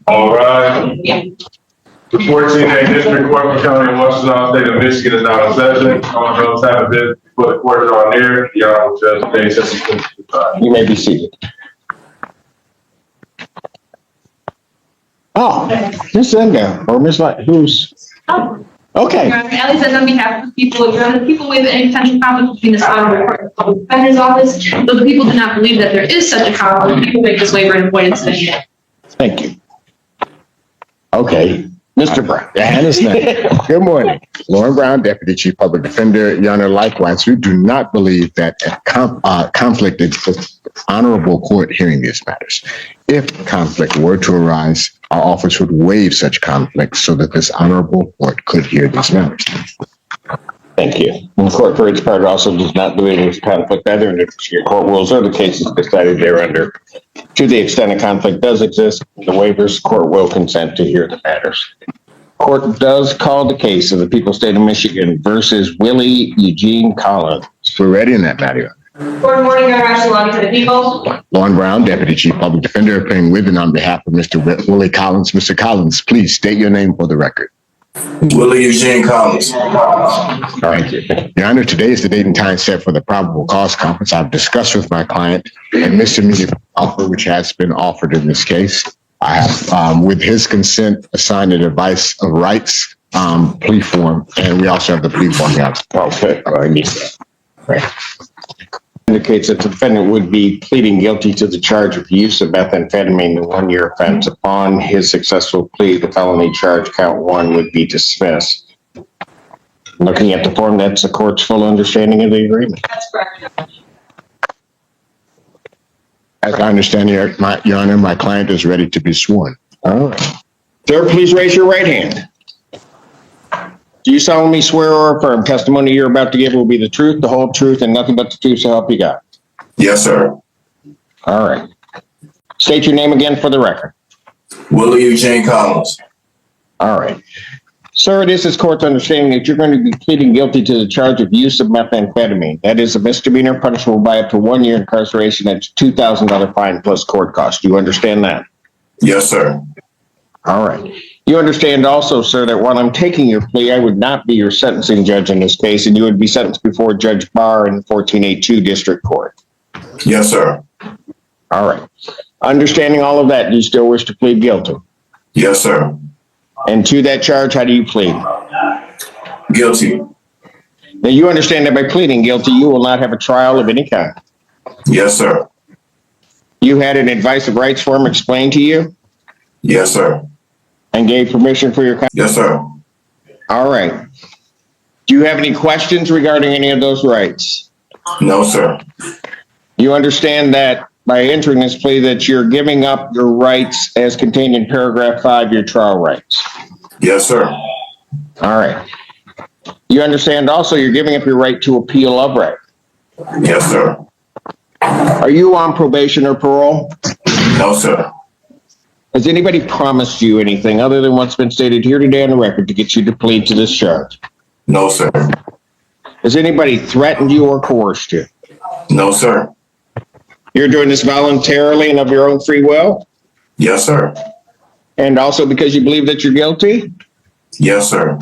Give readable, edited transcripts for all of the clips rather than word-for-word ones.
All right. The 14th District Court for County of Washington, State of Michigan is now in session. All those having business before the court are near. The Honorable Judge Day session. You may be seated. Oh, Ms. Zinga, or Ms. Light, who's? Okay. Ellie says on behalf of the people, the people with any potential conflict between this honorable court and the public defender's office, but the people do not believe that there is such a conflict. People make this waiver and avoid incident. Thank you. Okay. Mr. Brown. Good morning. Lauren Brown, Deputy Chief Public Defender. Your Honor, likewise, we do not believe that a conflict exists with honorable court hearing these matters. If conflict were to arise, our office would waive such conflict so that this honorable court could hear these matters. Thank you. The court, for its part, also does not believe there's conflict either in the court rules or the cases decided thereunder. To the extent a conflict does exist, the waivers court will consent to hear the matters. Court does call the case of the people state of Michigan versus Willie Eugene Collins. We're ready in that matter. Good morning, Your Honor, to the people. Lauren Brown, Deputy Chief Public Defender, appearing with and on behalf of Mr. Willie Collins. Mr. Collins, please state your name for the record. Willie Eugene Collins. All right. Your Honor, today is the date and time set for the probable cause conference. I've discussed with my client and misdemeanor offer, which has been offered in this case. I have, with his consent, assigned a device of rights plea form, and we also have the plea form now. Okay, I need that. Right. Indicates that the defendant would be pleading guilty to the charge of use of methamphetamine, the 1-year offense. Upon his successful plea, the felony charge, count 1, would be dismissed. Looking at the form, that's the court's full understanding of the agreement. That's correct. As I understand, Your Honor, my client is ready to be sworn. All right. Sir, please raise your right hand. Do you solemnly swear or affirm testimony you're about to give will be the truth, the whole truth, and nothing but the truth, so help you God? Yes, sir. All right. State your name again for the record. Willie Eugene Collins. All right. Sir, it is this court's understanding that you're going to be pleading guilty to the charge of use of methamphetamine. That is a misdemeanor punishable by up to 1 year incarceration and $2,000 fine plus court costs. Do you understand that? Yes, sir. All right. You understand also, sir, that while I'm taking your plea, I would not be your sentencing judge in this case, and you would be sentenced before Judge Barr in the 1482 District Court. Yes, sir. All right. Understanding all of that, do you still wish to plead guilty? Yes, sir. And to that charge, how do you plead? Guilty. Now, you understand that by pleading guilty, you will not have a trial of any kind. Yes, sir. You had an advice of rights form explained to you? Yes, sir. And gave permission for your... Yes, sir. All right. Do you have any questions regarding any of those rights? No, sir. You understand that by entering this plea that you're giving up your rights as contained in paragraph 5, your trial rights? Yes, sir. All right. You understand also you're giving up your right to appeal of right? Yes, sir. Are you on probation or parole? No, sir. Has anybody promised you anything other than what's been stated here today on the record to get you to plead to this charge? No, sir. Has anybody threatened you or coerced you? No, sir. You're doing this voluntarily and of your own free will? Yes, sir. And also because you believe that you're guilty? Yes, sir.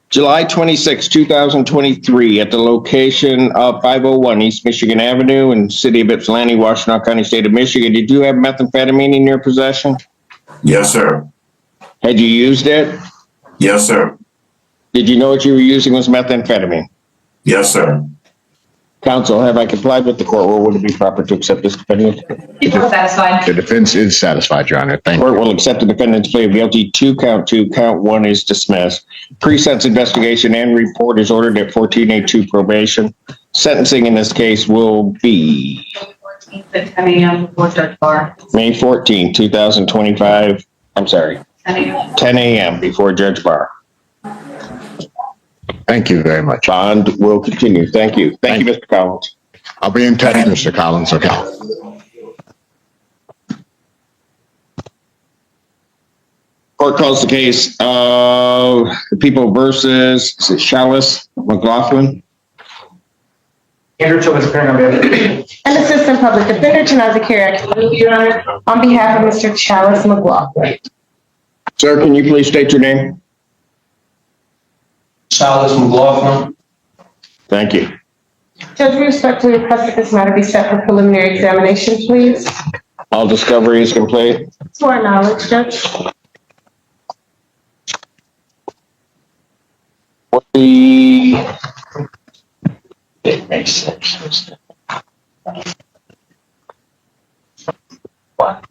July 26, 2023, at the location of 501 East Michigan Avenue in the city of Ypsilanti, Washtenaw County, state of Michigan, did you have methamphetamine in your possession? Yes, sir. Had you used it? Yes, sir. Did you know what you were using was methamphetamine? Yes, sir. Counsel, have I complied with the court rule? Would it be proper to accept this defendant? People are satisfied. The defense is satisfied, Your Honor. Thank you. Court will accept the defendant's plea of guilty to count 2. Count 1 is dismissed. Pre-sentence investigation and report is ordered at 1482 probation. Sentencing in this case will be May 14th at 10 a.m. before Judge Barr. May 14, 2025. I'm sorry, 10 a.m. 10 a.m. before Judge Barr. Thank you very much. Bond will continue. Thank you. Thank you, Mr. Collins. I'll be in touch, Mr. Collins. Okay. Court calls the case of the people versus, is it Chalice McLaughlin? Andrew Childers appearing on behalf of the And Assistant Public Defender Tanaza Carey, Your Honor, on behalf of Mr. Chalice McLaughlin. Sir, can you please state your name? Chalice McLaughlin. Thank you. Judge, we respectfully request that this matter be set for preliminary examination, please. All discovery is complete. To our knowledge, Judge. What the... It makes sense. What?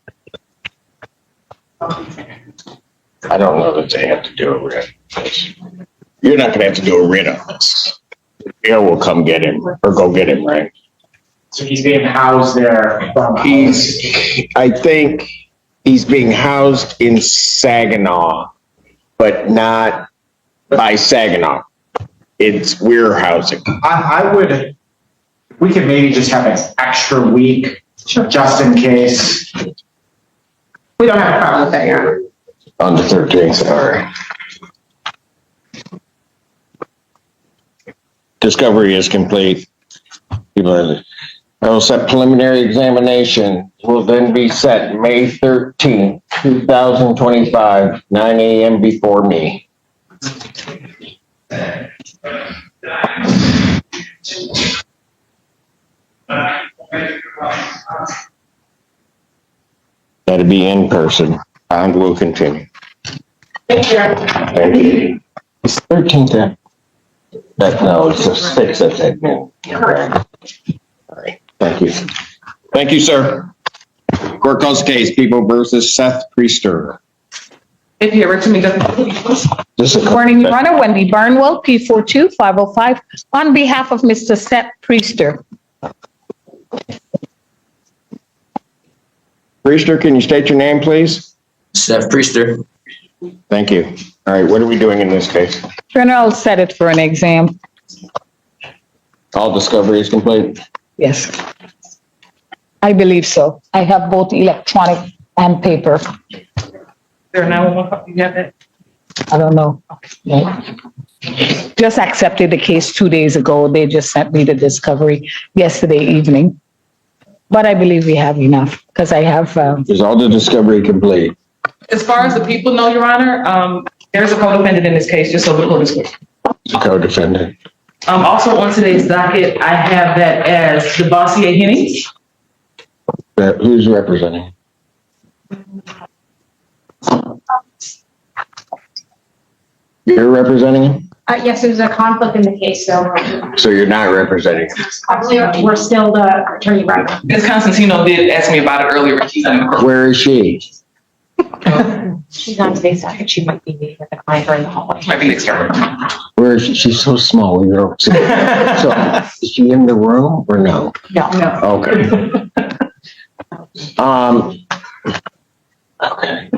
I don't know that they have to do a writ. You're not gonna have to do a writ on this. Bill will come get him, or go get him, right? So he's being housed there. I think he's being housed in Saginaw, but not by Saginaw. We're housing. We could maybe just have an extra week, just in case. We don't have a problem with that, Your Honor. On the 13th, all right. Discovery is complete. I will set preliminary examination will then be set May 13th, 2025, 9 a.m. before me. That'll be in person. And we'll continue. Thank you, Your Honor. Thank you. It's 13th. No, it's the 6th that's at noon. Correct. All right. Thank you. Thank you, sir. Court calls the case, People versus Seth Priester. If you ever to me, This is Good morning, Your Honor. Wendy Barnwell, P42505, on behalf of Mr. Seth Priester. Priester, can you state your name, please? Seth Priester. Thank you. All right, what are we doing in this case? Your Honor, I'll set it for an exam. All discovery is complete? Yes. I believe so. I have both electronic and paper. There now, you have it? I don't know. Just accepted the case 2 days ago. They just sent me the discovery yesterday evening. But I believe we have enough because I have, Is all the discovery complete? As far as the people know, Your Honor, there's a co-defendant in this case, just so the court is clear. Co-defendant. Also on today's docket, I have that as Devassier Hennings. Who's representing? You're representing him? Yes, there's a conflict in the case, so So you're not representing him? we're still the attorney right. Ms. Constantino did ask me about it earlier. She's in the court. Where is she? She's on today's docket. She might be meeting with the client or in the hallway. Might be next year. Where is she? She's so small, we don't see her. So is she in the room or no? No. Okay. Okay.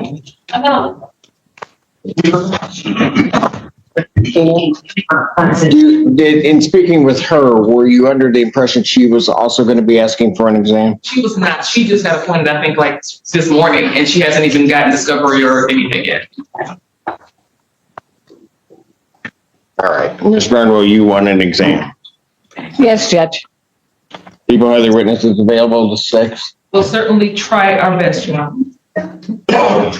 In speaking with her, were you under the impression she was also going to be asking for an exam? She was not. She just got appointed, I think, like this morning, and she hasn't even gotten discovery or anything yet. All right. Ms. Barnwell, you want an exam? yes, Judge. People, other witnesses available to 6? We'll certainly try our best, Your Honor.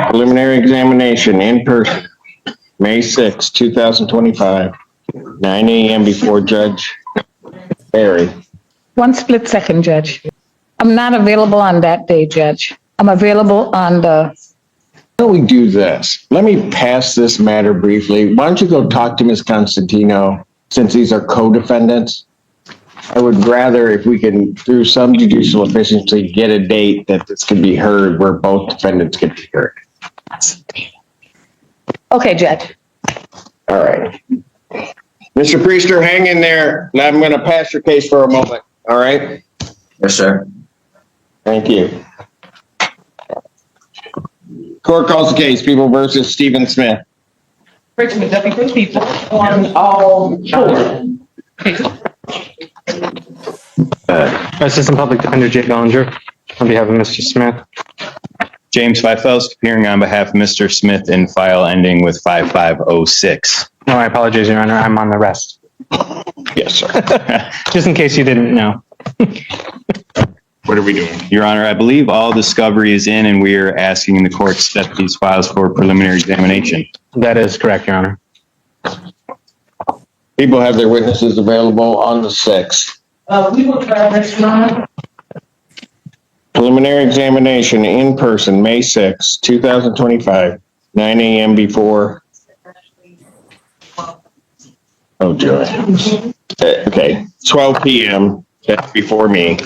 Preliminary examination in person, May 6, 2025, 9 a.m. before Judge Barry. One split second, Judge. I'm not available on that day, Judge. I'm available on the, Why don't we do this? Let me pass this matter briefly. Why don't you go talk to Ms. Constantino, since these are co-defendants? I would rather, if we can, through some judicial efficiency, get a date that this can be heard where both defendants can be heard. okay, Judge. All right. Mr. Priester, hang in there. Now I'm going to pass your case for a moment. All right? Yes, sir. Thank you. Court calls the case, People versus Stephen Smith. Richmond, Deputy People on all four cases. Assistant Public Defender Jay Bellinger, on behalf of Mr. Smith. James Feifels, appearing on behalf of Mr. Smith in file ending with 5506. No, I apologize, Your Honor. I'm on the rest. Yes, sir. Just in case you didn't know. What are we doing? Your Honor, I believe all discovery is in and we are asking the court to set these files for preliminary examination. That is correct, Your Honor. People have their witnesses available on the 6th. We will try this one. Preliminary examination in person, May 6, 2025, 9 a.m. before. Oh, joy. Okay, 12 p.m. That's before me.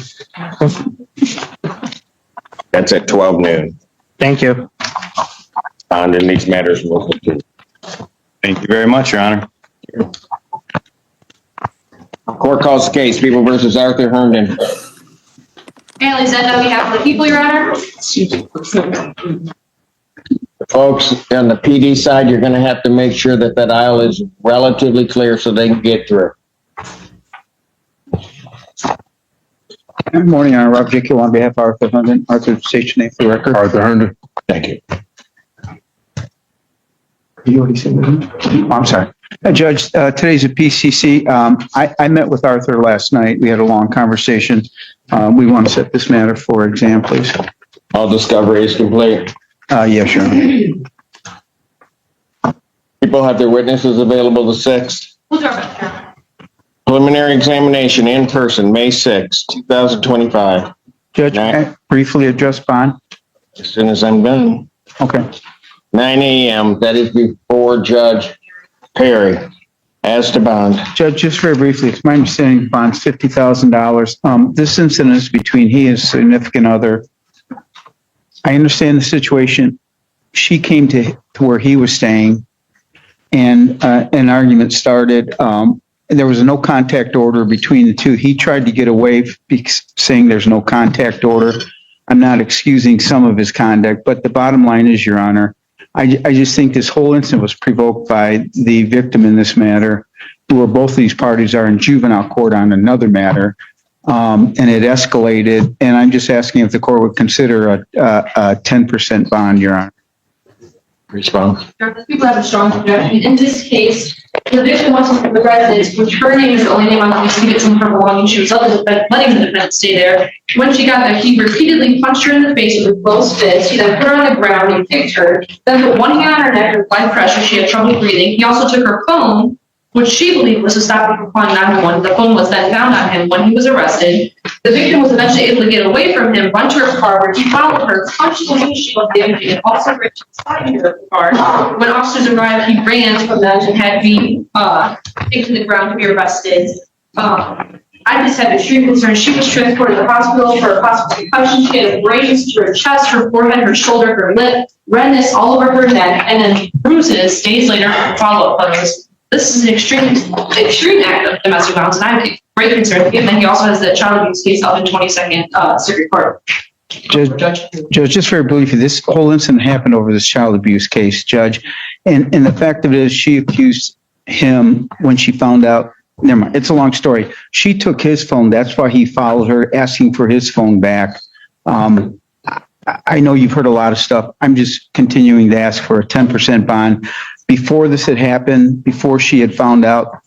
That's at 12 noon. Thank you. And in these matters, will continue. Thank you very much, Your Honor. Court calls the case, People versus Arthur Herndon. Haley Zenda, on behalf of the people, Your Honor. Folks, on the PD side, you're gonna have to make sure that that aisle is relatively clear so they can get through. Good morning, Honor. Rob Jekyll on behalf of Arthur Herndon. Arthur, state your name for the record. Arthur Herndon. Thank you. You already said that? Oh, I'm sorry. Judge, today's a PCC. I met with Arthur last night. We had a long conversation. We want to set this matter for exam, please. All discovery is complete. Yes, Your Honor. People have their witnesses available the 6th. We'll do our best, Your Honor. Preliminary examination in person, May 6, 2025. Judge, can I briefly address bond? As soon as I'm done. Okay. 9 a.m., that is before Judge Perry, as to bond. Judge, just very briefly, it's my understanding bond's $50,000. This incident is between he and his significant other. I understand the situation. She came to where he was staying and an argument started. And there was a no contact order between the two. He tried to get away saying there's no contact order. I'm not excusing some of his conduct, but the bottom line is, Your Honor, I just think this whole incident was provoked by the victim in this matter, who both of these parties are in juvenile court on another matter. And it escalated. And I'm just asking if the court would consider a 10% bond, Your Honor. Response. People have a strong objection. In this case, the victim wants the residence, which her name is the only name on the list to get some of her belongings. She was letting the defendant stay there. When she got there, he repeatedly punched her in the face with a closed fist. He then put her on the ground and kicked her. Then put one hand on her neck with blood pressure. She had trouble breathing. He also took her phone, which she believed was to stop her from calling 911. The phone was then found on him when he was arrested. The victim was eventually able to get away from him, run to her car, where he followed her, punched the windshield damage, and also ripped inside her car. When officers arrived, he ran from them and had to be taken to the ground to be arrested. I just had extreme concern. She was transported to the hospital for a possible concussion. She had abrasions to her chest, her forehead, her shoulder, her lip, redness all over her neck, and then bruises days later from follow-up photos. This is an extreme act of domestic violence, and I have great concern, given that he also has the child abuse case up in 22nd Circuit Court. Judge, just very briefly, this whole incident happened over this child abuse case, Judge. And the fact of it is, she accused him when she found out, never mind, it's a long story. She took his phone. That's why he followed her, asking for his phone back. I know you've heard a lot of stuff. I'm just continuing to ask for a 10% bond. Before this had happened, before she had found out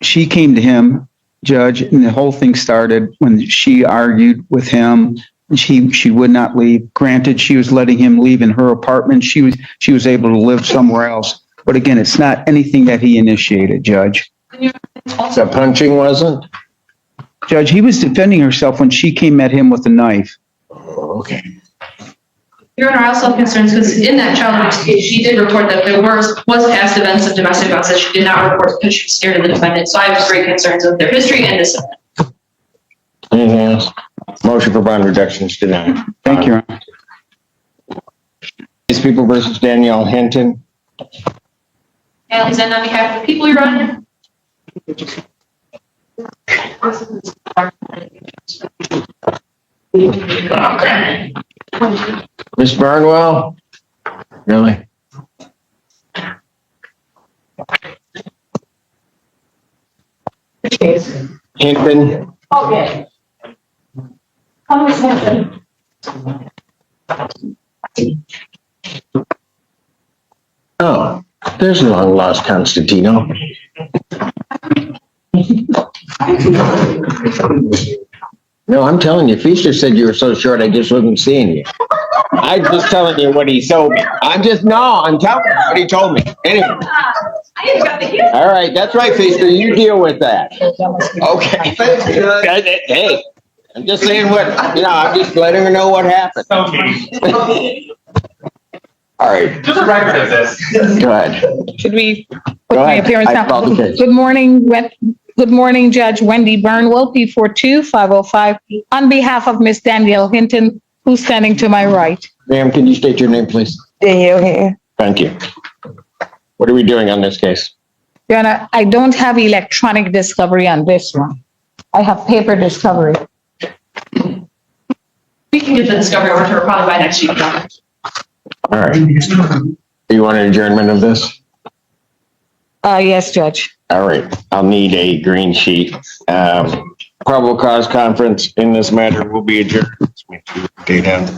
she came to him, Judge, and the whole thing started when she argued with him. She would not leave. Granted, she was letting him leave in her apartment. She was able to live somewhere else. But again, it's not anything that he initiated, Judge. The punching wasn't? Judge, he was defending herself when she came at him with a knife. Okay. Your Honor, I also have concerns because in that child abuse case, she did report that there was past events of domestic violence that she did not report because she was scared of the defendant. So I have great concerns of their history and discipline. Anything else? Motion for bond reduction is denied. Thank you, Your Honor. These People versus Danielle Hinton. And on behalf of the people, Your Honor. Okay. Ms. Barnwell? Really? Hinton? Okay. Oh. There's long lost Constantino. No, I'm telling you, Feaster said you were so short, I just wasn't seeing you. I'm just telling you what he told me. I'm telling you what he told me. Anyway. All right, that's right, Feaster, you deal with that. Okay. Hey, I'm just saying I'm just letting her know what happened. Okay. All right, Just a record of this. go ahead. Should we Go put my ahead. appearance I now? called the case. Good morning, Judge Wendy Burnwell, P42-505, on behalf of Miss Danielle Hinton, who's standing to my right. Ma'am, can you state your name, please? Danielle here. Thank you. What are we doing on this case? Your Honor, I don't have electronic discovery on this one. I have paper discovery. We can get the discovery over to her probably by next week. All right. Do you want an adjournment of this? Yes, Judge. All right, I'll need a green sheet. Probable cause conference in this matter will be adjourned. Let's make sure the date down.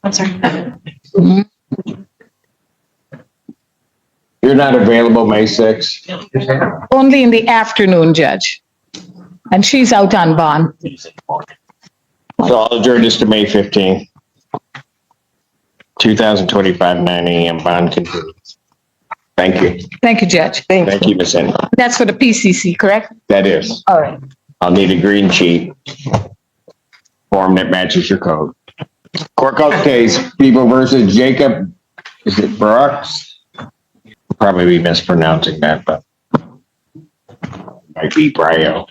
I'm sorry. You're not available May 6th? Only in the afternoon, Judge. And she's out on bond. So I'll adjourn this to May 15th. 2025, 9 a.m. Bond continues. Thank you. Thank you, Judge. Thank you, Ms. Henry. That's for the PCC, correct? That is. All right. I'll need a green sheet. Form that matches your code. Court call case, People versus Jacob, is it Brooks? Probably be mispronouncing that, but might be Brio.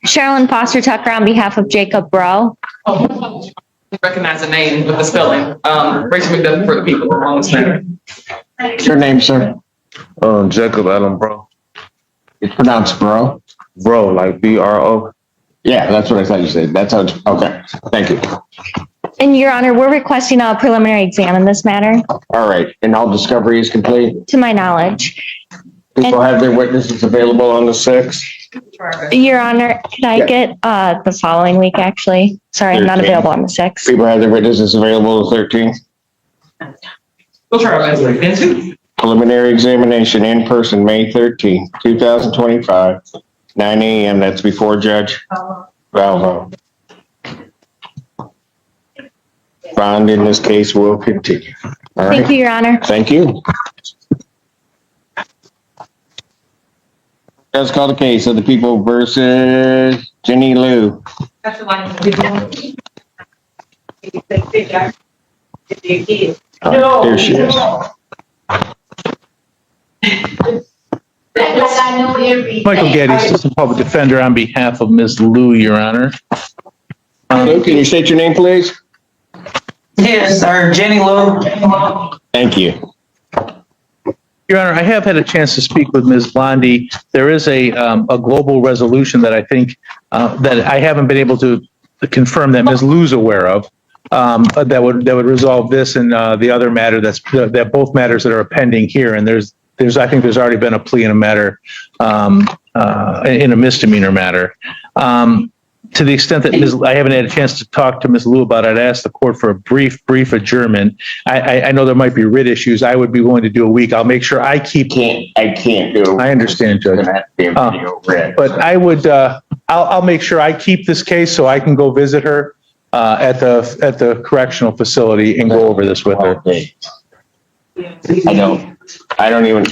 Sherilyn Foster Tucker on behalf of Jacob Bro. Recognize the name with the spelling. Rachel McDuff for the people on this matter. What's your name, sir? Jacob Allen Bro. It's pronounced Bro? Bro, like B-R-O. Yeah, that's what I thought you said. That sounds, okay. Thank you. And Your Honor, we're requesting a preliminary exam in this matter, All right, and all discovery is complete? to my knowledge. People have their witnesses available on the 6th? Your Honor, can I get the following week, actually? Sorry, I'm not 13th. available on the 6th. People have their witnesses available the 13th? We'll try our best. Then too. Preliminary examination in person, May 13th, 2025, 9 a.m. That's before Judge Valvo. Bond in this case will continue. All Thank you, right, Your Honor. thank you. Let's call the case of the People versus Jenny Lou. That's the line. Oh, there she is. Michael Getty, Assistant Public Defender on behalf of Ms. Lou, Your Honor. Lou, can you state your name, please? Yes, sir. Jenny Lou. Thank you. Your Honor, I have had a chance to speak with Ms. Blondie. There is a global resolution that I think that I haven't been able to confirm that Ms. Lou's aware of. That would resolve this and the other matter that both matters that are pending here. And I think there's already been a plea in a matter in a misdemeanor matter. To the extent that I haven't had a chance to talk to Ms. Lou about it, I'd ask the court for a brief adjournment. I know there might be writ issues. I would be willing to do a week. I'll make sure I keep. I can't do. I understand, Judge. But I would. I'll make sure I keep this case so I can go visit her at the correctional facility and go over this with her. I don't even.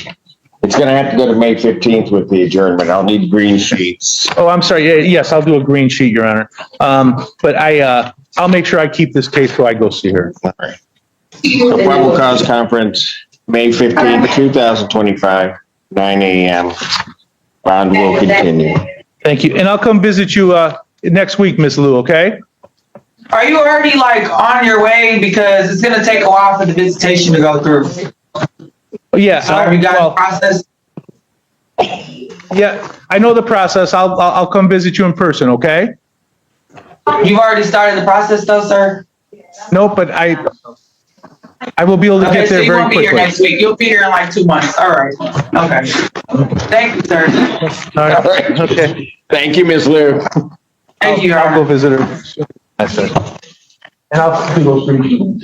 It's going to have to go to May 15th with the adjournment. I'll need green sheets. Oh, I'm sorry. Yes, I'll do a green sheet, Your Honor. But I'll make sure I keep this case so I go see her. All right. So probable cause conference, May 15th, 2025, 9 a.m. Bond will continue. Thank you. And I'll come visit you next week, Ms. Lou, okay? Are you already on your way? Because it's gonna take a while for the visitation to go through. Yeah. So have you got the process? Yeah, I know the process. I'll come visit you in person, okay? You've already started the process though, sir? No, but I will be able to get there very quickly. So you won't be here next week. You'll be here in 2 months. All right. Okay. Thank you, sir. All right. Okay. Thank you, Ms. Lou. Thank you, Your I'll Honor. go visit her. That's it. And I'll go through.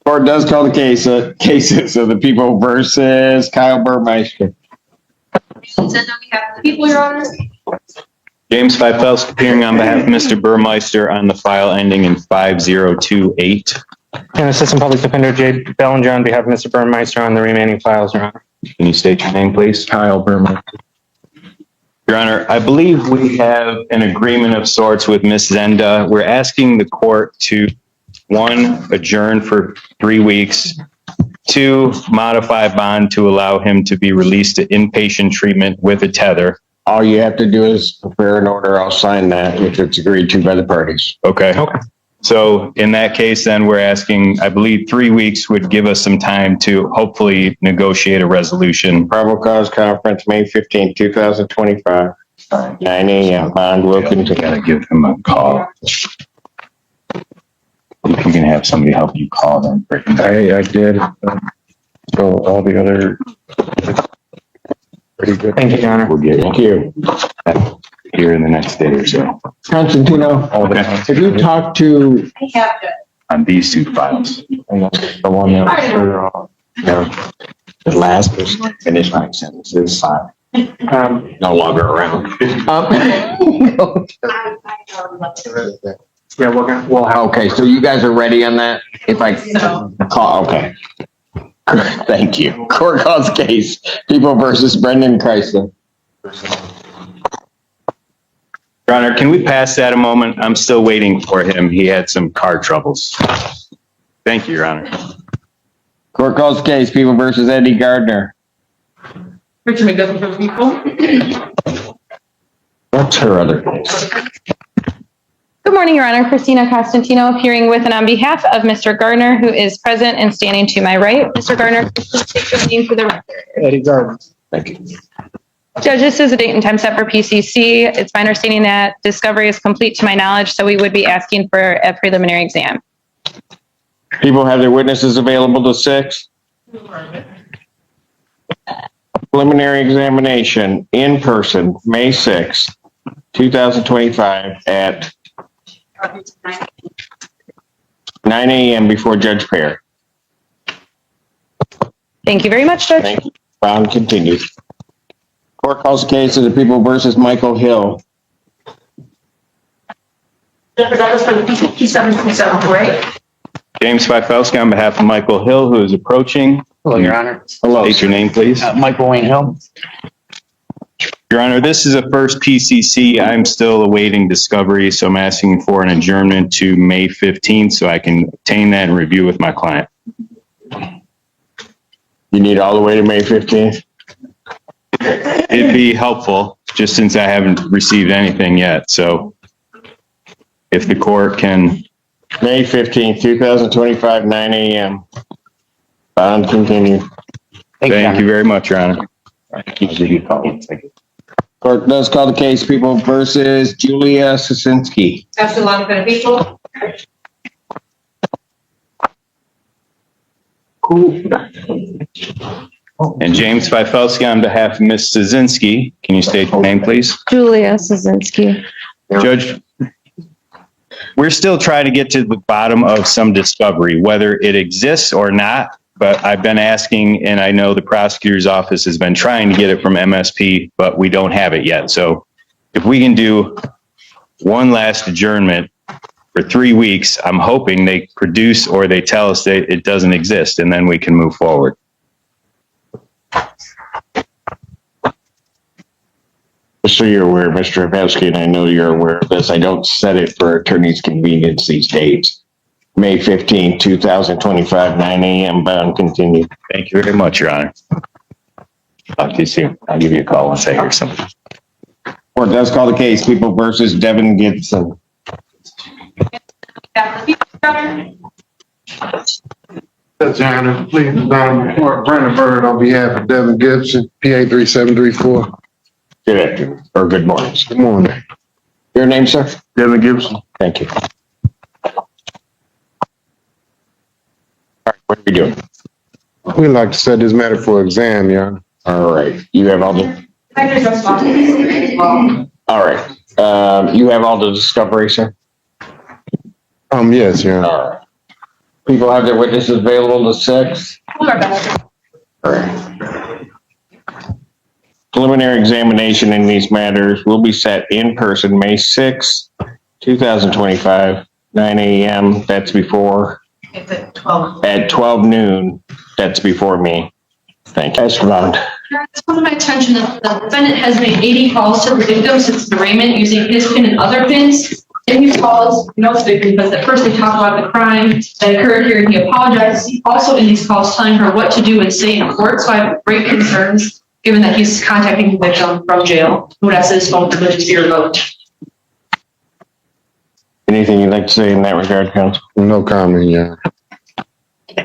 Court does call the cases of the people versus Kyle Burmeister. On behalf of the people, Your Honor. James Feifels appearing on behalf of Mr. Burmeister on the file ending in 5028. And Assistant Public Defender Jay Bellinger on behalf of Mr. Burmeister on the remaining files, Your Honor. Can you state your name, please? Kyle Burmeister. Your Honor, I believe we have an agreement of sorts with Ms. Zenda. We're asking the court to, 1, adjourn for 3 weeks, 2, modify bond to allow him to be released to inpatient treatment with a tether. All you have to do is prepare an order. I'll sign that if it's agreed to by the parties. Okay. So in that case, then we're asking, I believe 3 weeks would give us some time to hopefully negotiate a resolution. Probable cause conference, May 15, 2025, 9 a.m. Bond will continue. Gotta give him a call. You can have somebody help you call them. I did. So all the other. Pretty good. Thank you, Your Honor. We'll get Thank you. here in the next day or so Constantino, Okay. have you talked to, I have to. on these 2 files. The one that for, the last person finished my sentences, no longer around. Yeah, we'll have. Okay, so you guys are ready on that? If I call, okay. Thank you. Court calls case, People versus Brendan Chrysler. Your Honor, can we pass that a moment? I'm still waiting for him. He had some car troubles. Thank you, Your Honor. Court calls case, People versus Eddie Gardner. Richard McDonough for the people. What's her other case? Good morning, Your Honor. Christina Costantino appearing with and on behalf of Mr. Gardner, who is present and standing to my right. Mr. Gardner, please state your name for the record. Eddie Gardner. Thank you. Judge, this is a date and time set for PCC. It's my understanding that discovery is complete to my knowledge, so we would be asking for a preliminary exam. People have their witnesses available to 6. Preliminary examination in person, May 6, 2025 at 9 a.m. before Judge Pear. Thank you very much, Judge. Thank you. Bond continues. Court calls the case of the People versus Michael Hill. That was for the PCP 727, right? James Feifels on behalf of Michael Hill, who is approaching. Hello, Your Honor. Hello. State your name, please. Michael Wayne Hill. Your Honor, this is a first PCC. I'm still awaiting discovery, so I'm asking for an adjournment to May 15th so I can obtain that and review with my client. You need all the way to May 15th? It'd be helpful, just since I haven't received anything yet. So if the court can. May 15th, 2025, 9 a.m. Bond continue. Thank you very much, Your Honor. Court does call the case, People versus Julia Sasinski. That's the one for the people. And James Feifels on behalf of Ms. Szynski, can you state your name, please? Julia Szynski. Judge, we're still trying to get to the bottom of some discovery, whether it exists or not. But I've been asking, and I know the prosecutor's office has been trying to get it from MSP, but we don't have it yet. So if we can do one last adjournment for 3 weeks, I'm hoping they produce or they tell us that it doesn't exist, and then we can move forward. Just so you're aware, Mr. Hrabowski, and I know you're aware of this, I don't set it for attorney's convenience these dates. May 15, 2025, 9 a.m. Bound continue. Thank you very much, Your Honor. Talk to you soon. I'll give you a call once I hear something. Court does call the case, People versus Devin Gibson. Judge Honor, please, Brandon Bird on behalf of Devin Gibson, PA 3734. Good afternoon, or good morning. Good morning. Your name, sir? Devin Gibson. Thank you. All right, what are we doing? We'd like to set this matter for exam, Your Honor. All right, you have all the, all right. You have all the discovery, sir? Yes, Your Honor. All right. People have their witnesses available to 6. Preliminary examination in these matters will be set in person, May 6, 2025, 9 a.m. That's before. It's at 12. At 12 noon. That's before me. Thank you. Esteban. It's come to my attention that the defendant has made 80 calls to the victim since the arraignment using his pin and other pins. In these calls, no victim, because at first they talk about the crime that occurred here and he apologized. He also in these calls telling her what to do and say in court. So I have great concerns given that he's contacting the victim from jail. Who has his phone privileges be revoked. Anything you'd like to say in that regard, counsel? No comment, Your Honor.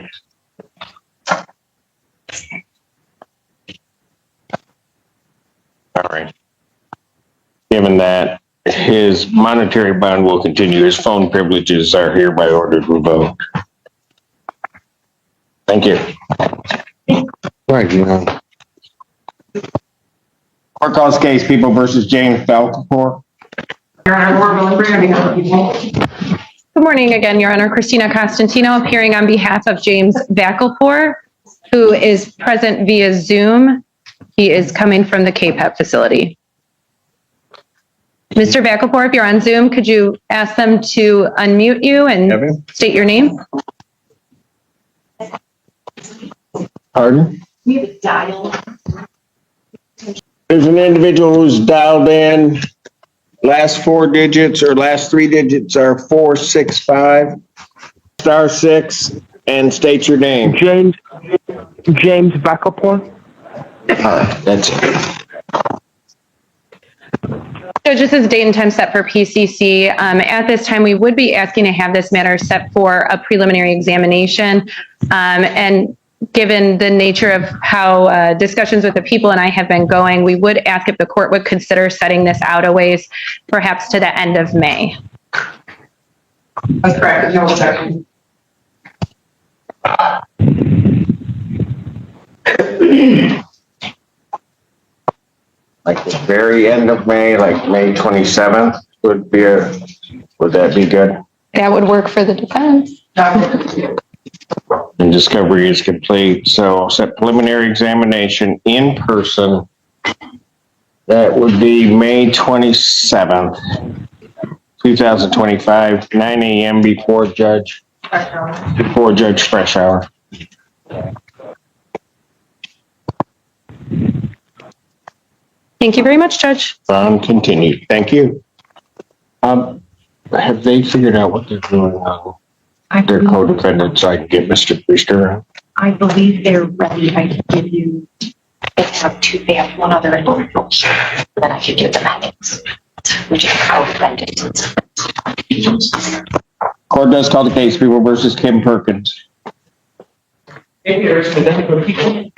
All right. Given that his monetary bond will continue, his phone privileges are hereby ordered revoked. Thank you. Thank you, Your Honor. Court calls case People versus James Valcourt. Your Honor, we're really bringing up people. Good morning again, Your Honor. Christina Costantino appearing on behalf of James Vackelpour, who is present via Zoom. He is coming from the KPEP facility. Mr. Vackelpour, if you're on Zoom, could you ask them to unmute you and state your name? Pardon? We have a dial. There's an individual who's dialed in. Last 4 digits or last 3 digits are 465 *6 and state your name. James Vackelpour. That's it. Judge, this is date and time set for PCC. At this time, we would be asking to have this matter set for a preliminary examination. And given the nature of how discussions with the people and I have been going, we would ask if the court would consider setting this out a ways, perhaps to the end of May. That's correct. No objection. Like the very end of May, like May 27th would that be good? That would work for the defense. And discovery is complete. So set preliminary examination in person. That would be May 27th, 2025, 9 a.m. before Judge Fresh Hour. Thank you very much, Judge. Continued. Thank you. Have they figured out what they're doing on their co-defendant so I can get Mr. Priester? I believe they're ready. I can give you, they have one other individual, then I should give them ethics, which is co-defendant. Court does call the case People versus Kim Perkins. Maybe there's a people.